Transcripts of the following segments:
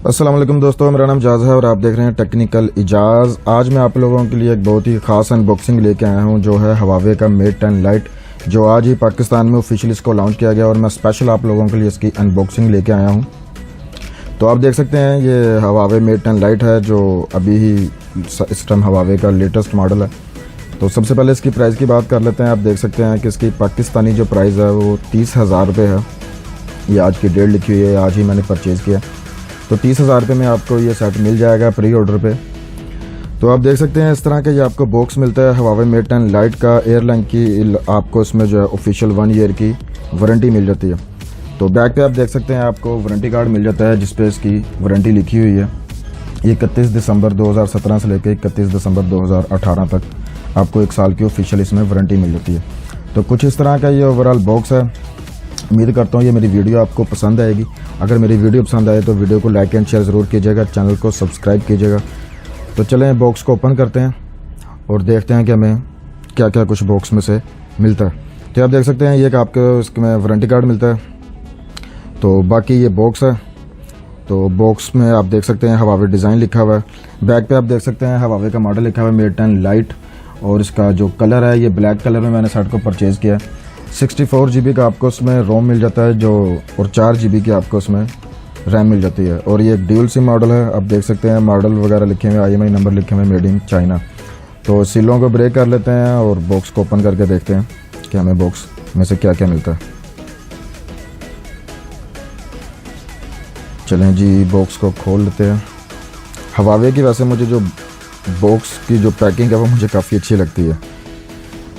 अस्सलाम वालेकुम दोस्तों, मेरा नाम जाज़ है और आप देख रहे हैं टेक्निकल इजाज़। आज मैं आप लोगों के लिए एक बहुत ही ख़ास अनबॉक्सिंग लेके आया हूं जो है हवावे का मेट 10 लाइट, जो आज ही पाकिस्तान में ऑफिशियली इसको लॉन्च किया गया और मैं स्पेशल आप लोगों के लिए इसकी अनबॉक्सिंग लेके आया हूं। तो आप देख सकते हैं ये हवावे मेट 10 लाइट है जो अभी ही इस टाइम हवावे का लेटेस्ट मॉडल है। तो सबसे पहले इसकी प्राइस की बात कर लेते हैं। आप देख सकते हैं कि इसकी पाकिस्तानी जो प्राइस है वो 30,000 रुपये है। ये आज की डेट लिखी हुई है, आज ही मैंने परचेज़ किया। तो 30,000 रुपये में आपको ये सेट मिल जाएगा प्री ऑर्डर पे। तो आप देख सकते हैं इस तरह का ये आपको बॉक्स मिलता है हवावे मेट 10 लाइट का। एयरलाइन की आपको इसमें जो है ऑफिशियल 1 ईयर की वारंटी मिल जाती है। तो बैक पे आप देख सकते हैं आपको वारंटी कार्ड मिल जाता है जिसपे इसकी वारंटी लिखी हुई है। 31 दिसंबर 2017 से लेकर 31 दिसंबर 2018 तक आपको 1 साल की ऑफिशियल इसमें वारंटी मिल जाती है। तो कुछ इस तरह का ये ओवरऑल बॉक्स है। उम्मीद करता हूँ ये मेरी वीडियो आपको पसंद आएगी। अगर मेरी वीडियो पसंद आए तो वीडियो को लाइक एंड शेयर ज़रूर कीजिएगा, चैनल को सब्सक्राइब कीजिएगा। तो चलें बॉक्स को ओपन करते हैं और देखते हैं कि हमें क्या क्या कुछ बॉक्स में से मिलता है। तो आप देख सकते हैं ये कि आपको इसमें वारंटी कार्ड मिलता है। तो बाकी ये बॉक्स है। तो बॉक्स में आप देख सकते हैं हवावे डिज़ाइन लिखा हुआ है। बैक पे आप देख सकते हैं हवावे का मॉडल लिखा हुआ है मेट 10 लाइट, और इसका जो कलर है ये ब्लैक कलर में मैंने शर्ट को परचेज़ किया। 64 GB का आपको उसमें रोम मिल जाता है जो, और 4 GB की आपको उसमें रैम मिल जाती है। और ये ड्यूल सिम मॉडल है। आप देख सकते हैं मॉडल वगैरह लिखे हुए, IMI नंबर लिखे हुए, मेड इन चाइना। तो सीलों को ब्रेक कर लेते हैं और बॉक्स को ओपन करके देखते हैं कि हमें बॉक्स में से क्या क्या मिलता है। चलें जी बॉक्स को खोल लेते हैं। हवावे की वैसे मुझे जो बॉक्स की जो पैकिंग है वो मुझे काफ़ी अच्छी लगती है।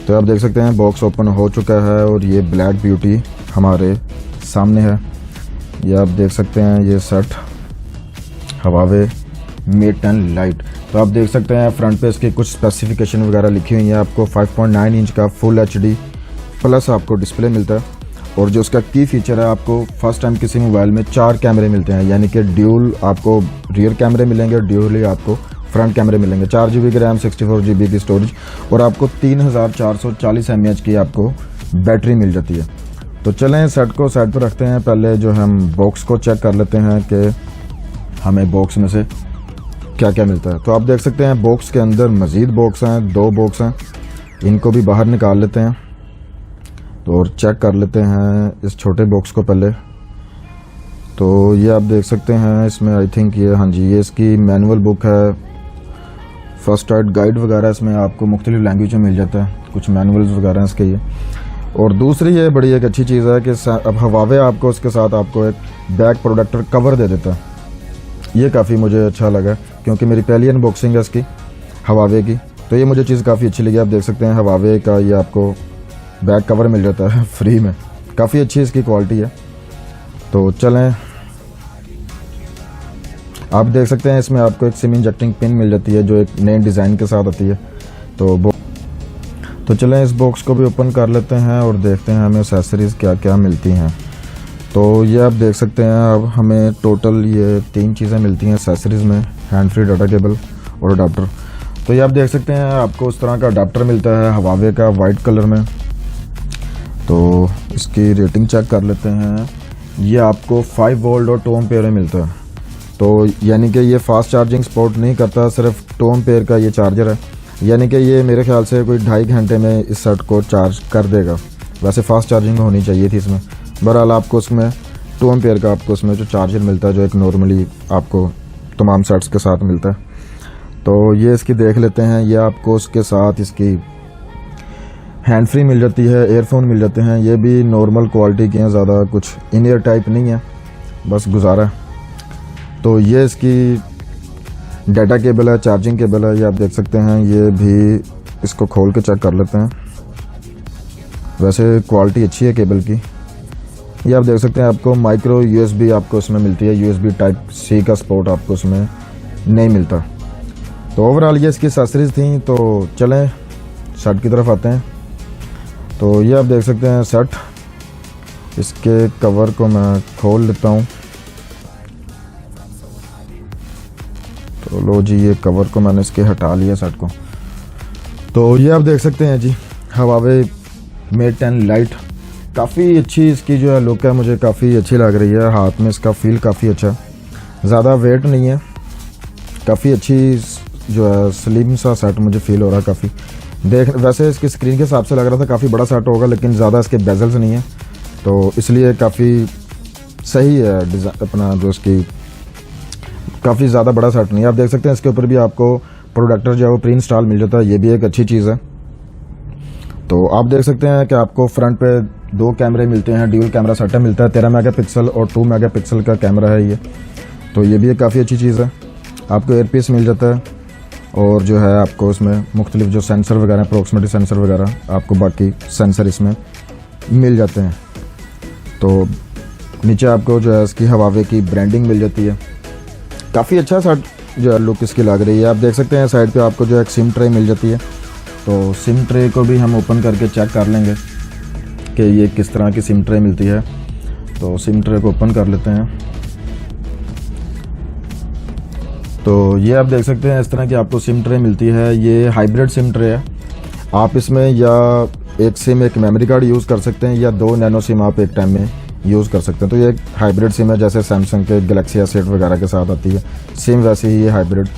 तो आप देख सकते हैं बॉक्स ओपन हो चुका है और ये ब्लैक ब्यूटी हमारे सामने है। ये आप देख सकते हैं ये सेट हवावे मेट 10 लाइट। तो आप देख सकते हैं फ्रंट पे इसके कुछ स्पेसिफिकेशन वगैरह लिखी हुई है। आपको 5.9 इंच का फुल HD प्लस आपको डिस्प्ले मिलता है। और जो उसका की फीचर है, आपको फर्स्ट टाइम किसी मोबाइल में 4 कैमरे मिलते हैं, यानी कि ड्यूल आपको रियर कैमरे मिलेंगे और ड्यूल ही आपको फ्रंट कैमरे मिलेंगे। 4 GB की रैम, 64 GB की स्टोरेज, और आपको 3440 mAh की आपको बैटरी मिल जाती है। तो चलें सेट को साइड पर रखते हैं। पहले जो हम बॉक्स को चेक कर लेते हैं कि हमें बॉक्स में से क्या क्या मिलता है। तो आप देख सकते हैं बॉक्स के अंदर मज़ीद बॉक्स हैं, 2 बॉक्स हैं। इनको भी बाहर निकाल लेते हैं तो और चेक कर लेते हैं इस छोटे बॉक्स को पहले। तो ये आप देख सकते हैं इसमें आई थिंक ये, हाँ जी, ये इसकी मैनुअल बुक है। फर्स्ट एड गाइड वगैरह इसमें आपको मुख्तलिफ लैंग्वेज में मिल जाता है, कुछ मैनुअल्स वगैरह हैं इसके ये। और दूसरी ये बड़ी एक अच्छी चीज़ है कि अब हवावे आपको इसके साथ आपको एक बैक प्रोटेक्टर कवर दे देता है। ये काफ़ी मुझे अच्छा लगा क्योंकि मेरी पहली अनबॉक्सिंग है इसकी हवावे की। तो ये मुझे चीज़ काफ़ी अच्छी लगी। आप देख सकते हैं हवावे का ये आपको बैक कवर मिल जाता है फ्री में। काफ़ी अच्छी इसकी क्वालिटी है। तो चलें, आप देख सकते हैं इसमें आपको एक सिम इंजेक्टिंग पिन मिल जाती है जो एक नए डिज़ाइन के साथ आती है। तो चलें इस बॉक्स को भी ओपन कर लेते हैं और देखते हैं हमें एक्सेसरीज़ क्या क्या मिलती हैं। तो ये आप देख सकते हैं अब हमें टोटल ये 3 चीज़ें मिलती हैं एक्सेसरीज़ में, हैंड फ्री डाटा केबल और अडाप्टर। तो ये आप देख सकते हैं आपको उस तरह का अडाप्टर मिलता है हवावे का वाइट कलर में। तो इसकी रेटिंग चेक कर लेते हैं। ये आपको 5 वोल्ट और 2 एम्पेयर में मिलता है। तो यानी कि ये फास्ट चार्जिंग सपोर्ट नहीं करता, सिर्फ 2 एम्पेयर का ये चार्जर है। यानी कि ये मेरे ख्याल से कोई 2.5 घंटे में इस सेट को चार्ज कर देगा। वैसे फास्ट चार्जिंग होनी चाहिए थी इसमें। बहरहाल आपको इसमें 2 एम्पेयर का आपको इसमें जो चार्जर मिलता है जो एक नॉर्मली आपको तमाम सेट्स के साथ मिलता है। तो ये इसकी देख लेते हैं। ये आपको उसके साथ इसकी हैंड फ्री मिल जाती है, एयरफोन मिल जाते हैं। ये भी नॉर्मल क्वालिटी के हैं, ज़्यादा कुछ इन ईयर टाइप नहीं है, बस गुजारा। तो ये इसकी डाटा केबल है, चार्जिंग केबल है। ये आप देख सकते हैं। ये भी इसको खोल के चेक कर लेते हैं। वैसे क्वालिटी अच्छी है केबल की। ये आप देख सकते हैं आपको माइक्रो USB आपको इसमें मिलती है। USB टाइप C का सपोर्ट आपको इसमें नहीं मिलता। तो ओवरऑल ये इसकी एक्सेसरीज थी। तो चलें सेट की तरफ आते हैं। तो ये आप देख सकते हैं सेट, इसके कवर को मैं खोल लेता हूँ। तो लो जी, ये कवर को मैंने इसके हटा लिया सेट को। तो ये आप देख सकते हैं जी हवावे मेट 10 लाइट। काफ़ी अच्छी इसकी जो है लुक है, मुझे काफ़ी अच्छी लग रही है। हाथ में इसका फील काफ़ी अच्छा है। ज़्यादा वेट नहीं है, काफ़ी अच्छी जो है स्लिम सा सेट मुझे फील हो रहा है काफ़ी। वैसे इसकी स्क्रीन के हिसाब से लग रहा था काफ़ी बड़ा सेट होगा, लेकिन ज़्यादा इसके बेजल्स नहीं है, तो इसलिए काफ़ी सही है अपना जो इसकी काफ़ी ज़्यादा बड़ा सेट नहीं है। आप देख सकते हैं इसके ऊपर भी आपको प्रोडक्टर जो है वो प्री इंस्टॉल मिल जाता है, ये भी एक अच्छी चीज़ है। तो आप देख सकते हैं कि आपको फ्रंट पे 2 कैमरे मिलते हैं, ड्यूल कैमरा सेटअप मिलता है, 13 मेगापिक्सल और 2 मेगापिक्सल का कैमरा है ये, तो ये भी एक काफ़ी अच्छी चीज़ है। आपको एयरपीस मिल जाता है और जो है आपको इसमें मुख्तलिफ जो सेंसर वगैरह, प्रॉक्सिमिटी सेंसर वगैरह, आपको बाकी सेंसर इसमें मिल जाते हैं। तो नीचे आपको जो है इसकी हवावे की ब्रांडिंग मिल जाती है, काफ़ी अच्छा सा जो है लुक इसकी लग रही है। आप देख सकते हैं साइड पे आपको जो है एक सिम ट्रे मिल जाती है, तो सिम ट्रे को भी हम ओपन करके चेक कर लेंगे कि ये किस तरह की सिम ट्रे मिलती है। तो सिम ट्रे को ओपन कर लेते हैं, तो ये आप देख सकते हैं इस तरह की आपको सिम ट्रे मिलती है। ये हाइब्रिड सिम ट्रे है, आप इसमें या एक सिम एक मेमोरी कार्ड यूज़ कर सकते हैं या 2 नैनो सिम आप एक टाइम में यूज़ कर सकते हैं। तो ये एक हाइब्रिड सिम है, जैसे सैमसंग के गैलेक्सी S8 वगैरह के साथ आती है सिम, वैसे ही ये हाइब्रिड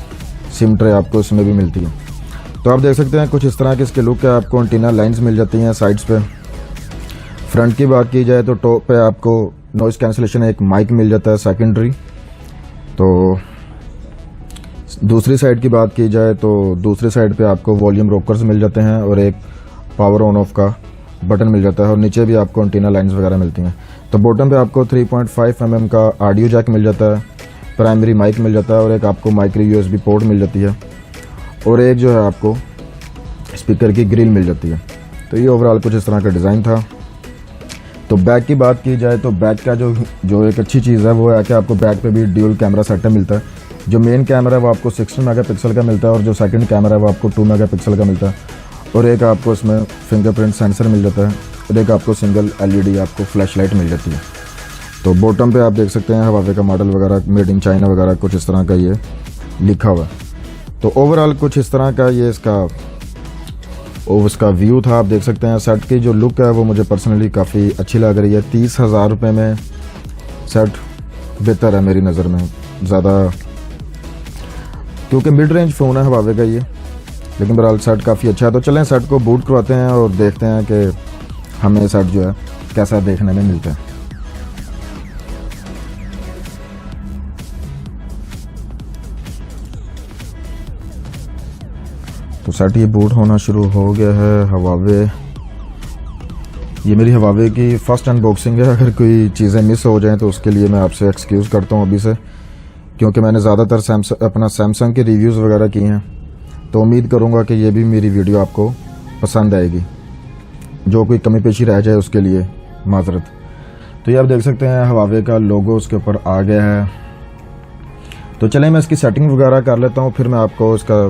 सिम ट्रे आपको इसमें भी मिलती है। तो आप देख सकते हैं कुछ इस तरह की इसके लुक है। आपको एंटीना लाइंस मिल जाती हैं साइड्स पे। फ्रंट की बात की जाए तो टॉप पे आपको नॉइज़ कैंसिलेशन एक माइक मिल जाता है सेकेंडरी। तो दूसरी साइड की बात की जाए तो दूसरी साइड पे आपको वॉल्यूम रोकर्स मिल जाते हैं और एक पावर ऑन ऑफ का बटन मिल जाता है, और नीचे भी आपको एंटीना लाइंस वगैरह मिलती हैं। तो बॉटम पे आपको 3.5 mm का ऑडियो जैक मिल जाता है, प्राइमरी माइक मिल जाता है और एक आपको माइक्रो USB पोर्ट मिल जाती है, और एक जो है आपको स्पीकर की ग्रिल मिल जाती है। तो ये ओवरऑल कुछ इस तरह का डिज़ाइन था। तो बैक की बात की जाए तो बैक का जो एक अच्छी चीज़ है वो है कि आपको बैक पे भी ड्यूल कैमरा सेटअप मिलता है। जो मेन कैमरा है वो आपको 16 मेगापिक्सल का मिलता है और जो सेकंड कैमरा है वो आपको 2 मेगापिक्सल का मिलता है, और एक आपको इसमें फिंगरप्रिंट सेंसर मिल जाता है, और एक आपको सिंगल LED आपको फ्लैश लाइट मिल जाती है। तो बॉटम पे आप देख सकते हैं हवावे का मॉडल वगैरह, मेड इन चाइना वगैरह कुछ इस तरह का ये लिखा हुआ है। तो ओवरऑल कुछ इस तरह का ये इसका व्यू था। आप देख सकते हैं सेट की जो लुक है वो मुझे पर्सनली काफ़ी अच्छी लग रही है। 30,000 रुपये में सेट बेहतर है मेरी नज़र में ज़्यादा, क्योंकि मिड रेंज फ़ोन है हवावे का ये, लेकिन बहरहाल सेट काफ़ी अच्छा है। तो चलें सेट को बूट करवाते हैं और देखते हैं कि हमें सेट जो है कैसा देखने में मिलता है। तो सेट ये बूट होना शुरू हो गया है। हवावे, ये मेरी हवावे की फ़र्स्ट अनबॉक्सिंग है। अगर कोई चीज़ें मिस हो जाएं तो उसके लिए मैं आपसे एक्सक्यूज़ करता हूं अभी से, क्योंकि मैंने ज़्यादातर सैमसंग के रिव्यूज़ वगैरह किए हैं। तो उम्मीद करूंगा कि ये भी मेरी वीडियो आपको पसंद आएगी। जो कोई कमी पेशी रह जाए उसके लिए माजरत। तो ये आप देख सकते हैं हवावे का लोगो उसके ऊपर आ गया है। तो चलें मैं इसकी सेटिंग वगैरह कर लेता हूँ, फिर मैं आपको इसका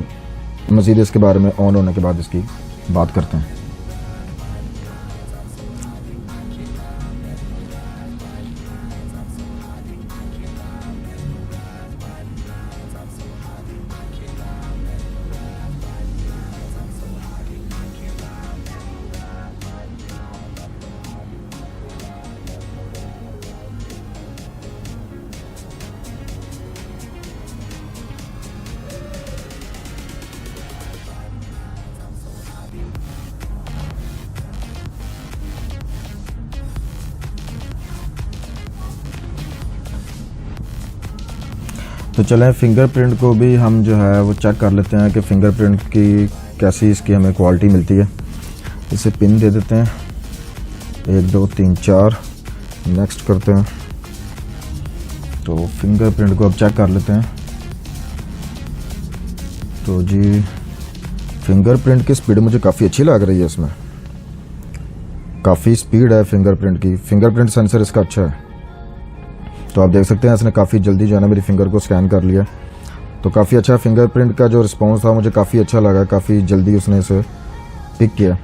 मज़ीद इसके बारे में ऑन होने के बाद इसकी बात करते हैं। तो चलें फिंगरप्रिंट को भी हम जो है वो चेक कर लेते हैं कि फिंगरप्रिंट की कैसी इसकी हमें क्वालिटी मिलती है। इसे पिन दे देते हैं, 1 2 3 4, नेक्स्ट करते हैं। तो फिंगरप्रिंट को अब चेक कर लेते हैं। तो जी फिंगरप्रिंट की स्पीड मुझे काफ़ी अच्छी लग रही है, इसमें काफ़ी स्पीड है फिंगरप्रिंट की। फिंगरप्रिंट सेंसर इसका अच्छा है। तो आप देख सकते हैं इसने काफ़ी जल्दी जो है ना मेरी फिंगर को स्कैन कर लिया। तो काफ़ी अच्छा फिंगरप्रिंट का जो रिस्पॉन्स था मुझे काफ़ी अच्छा लगा, काफ़ी जल्दी उसने इसे पिक किया।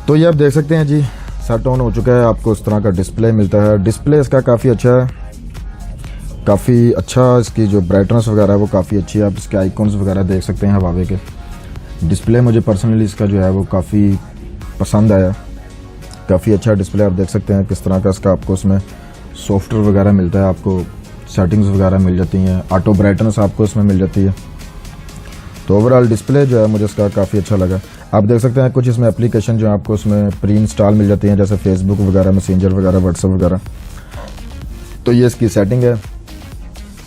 तो ये आप देख सकते हैं जी सेट ऑन हो चुका है। आपको इस तरह का डिस्प्ले मिलता है। डिस्प्ले इसका काफ़ी अच्छा है, काफ़ी अच्छा इसकी जो ब्राइटनेस वगैरह है वो काफ़ी अच्छी है। आप इसके आइकॉन्स वगैरह देख सकते हैं हवावे के। डिस्प्ले मुझे पर्सनली इसका जो है वो काफ़ी पसंद आया, काफ़ी अच्छा डिस्प्ले। आप देख सकते हैं किस तरह का इसका आपको उसमें सॉफ्टवेयर वगैरह मिलता है, आपको सेटिंग्स वगैरह मिल जाती हैं, ऑटो ब्राइटनेस आपको इसमें मिल जाती है। तो ओवरऑल डिस्प्ले जो है मुझे इसका काफ़ी अच्छा लगा। आप देख सकते हैं कुछ इसमें एप्लीकेशन जो आपको इसमें प्री इंस्टॉल मिल जाती हैं, जैसे फेसबुक वगैरह, मैसेंजर वगैरह, व्हाट्सएप वगैरह। तो ये इसकी सेटिंग है।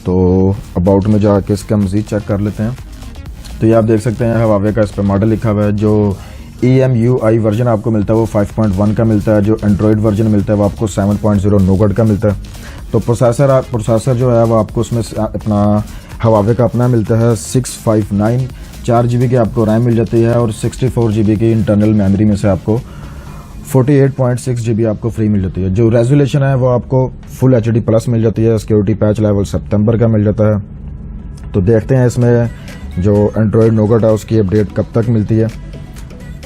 तो अबाउट में जाके इसका मज़ीद चेक कर लेते हैं। तो ये आप देख सकते हैं हवावे का इस पर मॉडल लिखा हुआ है। जो EMUI वर्जन आपको मिलता है वो 5.1 का मिलता है। जो एंड्रॉयड वर्जन मिलता है वो आपको 7.0 नोगट का मिलता है। तो प्रोसेसर जो है वो आपको उसमें अपना हवावे का अपना मिलता है 659। 4 GB की आपको रैम मिल जाती है और 64 GB की इंटरनल मेमोरी में से आपको 48.6 GB आपको फ्री मिल जाती है। जो रेजोल्यूशन है वो आपको फुल HD प्लस मिल जाती है। सिक्योरिटी पैच लेवल सितंबर का मिल जाता है। तो देखते हैं इसमें जो एंड्रॉयड नोगट है उसकी अपडेट कब तक मिलती है।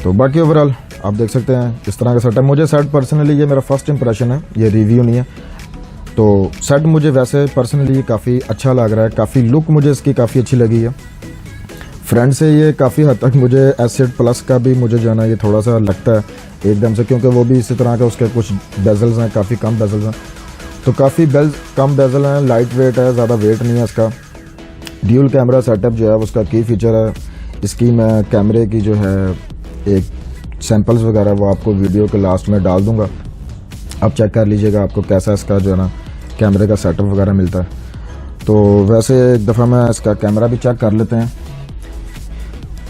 तो बाकी ओवरऑल आप देख सकते हैं इस तरह का सेट है। मुझे सेट पर्सनली, ये मेरा फर्स्ट इंप्रेशन है, ये रिव्यू नहीं है। तो सेट मुझे वैसे पर्सनली काफ़ी अच्छा लग रहा है। काफ़ी लुक मुझे इसकी काफ़ी अच्छी लगी है। फ्रंट से ये काफ़ी हद तक मुझे S8 प्लस का भी मुझे जो है ना ये थोड़ा सा लगता है एकदम से, क्योंकि वो भी इसी तरह का उसके कुछ बेजल्स हैं, काफ़ी कम बेजल्स हैं। तो काफ़ी कम बेजल हैं, लाइट वेट है, ज़्यादा वेट नहीं है इसका। ड्यूल कैमरा सेटअप जो है उसका की फीचर है। इसकी मैं कैमरे की जो है एक सैंपल्स वगैरह वो आपको वीडियो के लास्ट में डाल दूंगा, आप चेक कर लीजिएगा आपको कैसा इसका जो है ना कैमरे का सेटअप वगैरह मिलता है। तो वैसे एक दफ़ा मैं इसका कैमरा भी चेक कर लेते हैं,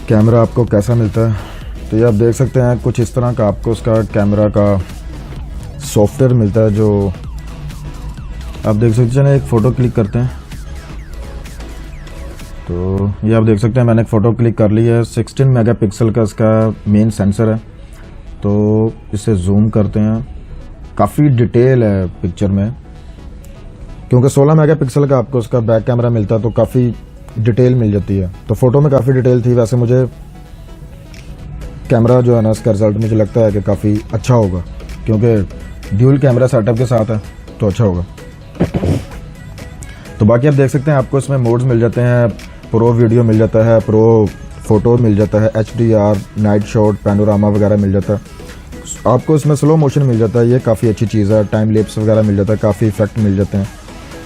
कैमरा आपको कैसा मिलता है। तो ये आप देख सकते हैं कुछ इस तरह का आपको उसका कैमरा का सॉफ्टवेयर मिलता है। जो आप देख सकते हैं, एक फ़ोटो क्लिक करते हैं तो ये आप देख सकते हैं मैंने एक फ़ोटो क्लिक कर ली है। 16 मेगापिक्सल का इसका मेन सेंसर है। तो इसे जूम करते हैं, काफ़ी डिटेल है पिक्चर में, क्योंकि 16 मेगापिक्सल का आपको उसका बैक कैमरा मिलता है तो काफ़ी डिटेल मिल जाती है। तो फ़ोटो में काफ़ी डिटेल थी। वैसे मुझे कैमरा जो है ना इसका रिज़ल्ट मुझे लगता है कि काफ़ी अच्छा होगा, क्योंकि ड्यूल कैमरा सेटअप के साथ है तो अच्छा होगा। तो बाकी आप देख सकते हैं आपको इसमें मोड्स मिल जाते हैं। प्रो वीडियो मिल जाता है, प्रो फोटो मिल जाता है, HDR, नाइट शॉट, पैनोरामा वगैरह मिल जाता है। आपको इसमें स्लो मोशन मिल जाता है, ये काफ़ी अच्छी चीज़ है। टाइम लैप्स वगैरह मिल जाता है, काफ़ी इफेक्ट मिल जाते हैं।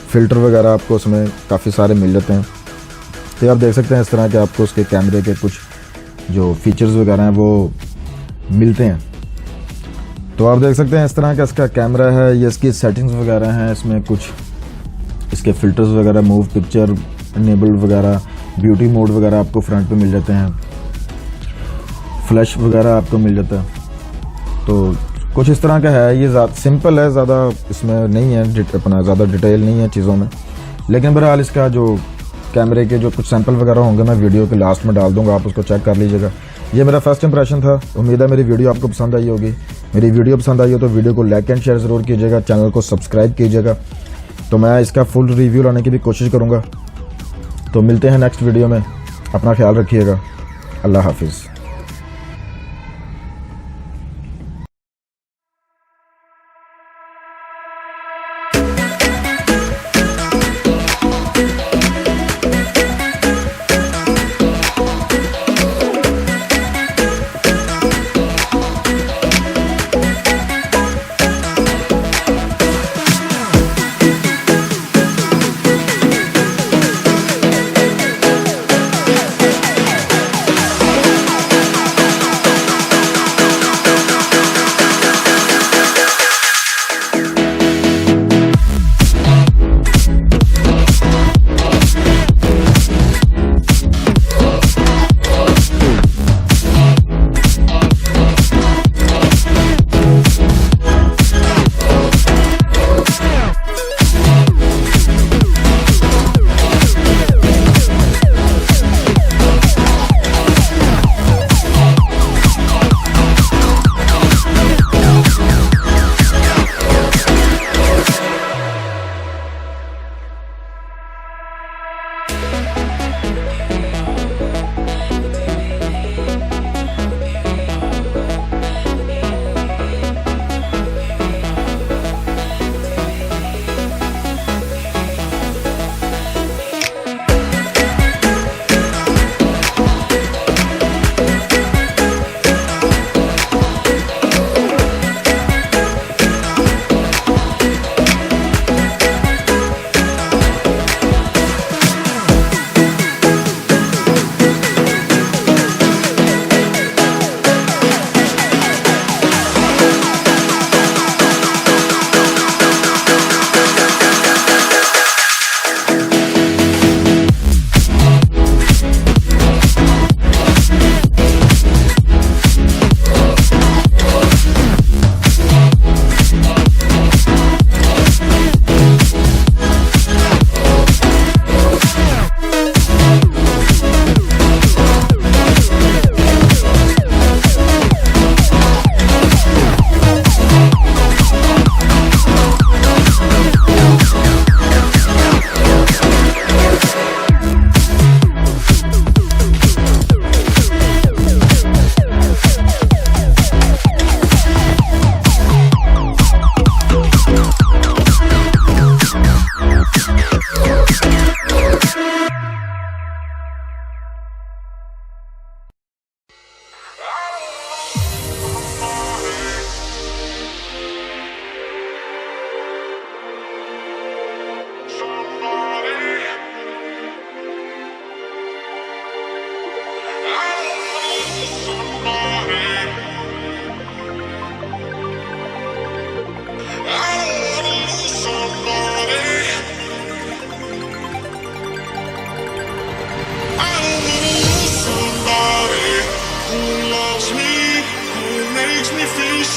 फ़िल्टर वगैरह आपको उसमें काफ़ी सारे मिल जाते हैं। तो आप देख सकते हैं इस तरह के आपको उसके कैमरे के कुछ जो फीचर्स वगैरह हैं वो मिलते हैं। तो आप देख सकते हैं इस तरह का इसका कैमरा है। ये इसकी सेटिंग्स वगैरह हैं, इसमें कुछ इसके फ़िल्टर्स वगैरह, मूव पिक्चर इनेबल वगैरह, ब्यूटी मोड वगैरह आपको फ्रंट पे मिल जाते हैं। फ्लैश वगैरह आपको मिल जाता है। तो कुछ इस तरह का है। ये सिंपल है, ज़्यादा इसमें नहीं है, अपना ज़्यादा डिटेल नहीं है चीज़ों में। लेकिन बहरहाल इसका जो कैमरे के जो कुछ सैंपल वगैरह होंगे मैं वीडियो के लास्ट में डाल दूंगा, आप उसको चेक कर लीजिएगा। ये मेरा फर्स्ट इंप्रेशन था। उम्मीद है मेरी वीडियो आपको पसंद आई होगी। मेरी वीडियो पसंद आई हो तो वीडियो को लाइक एंड शेयर ज़रूर कीजिएगा, चैनल को सब्सक्राइब कीजिएगा। तो मैं इसका फुल रिव्यू लाने की भी कोशिश करूँगा। तो मिलते हैं नेक्स्ट वीडियो में, अपना ख्याल रखिएगा। अल्लाह हाफिज़।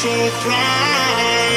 she thrive.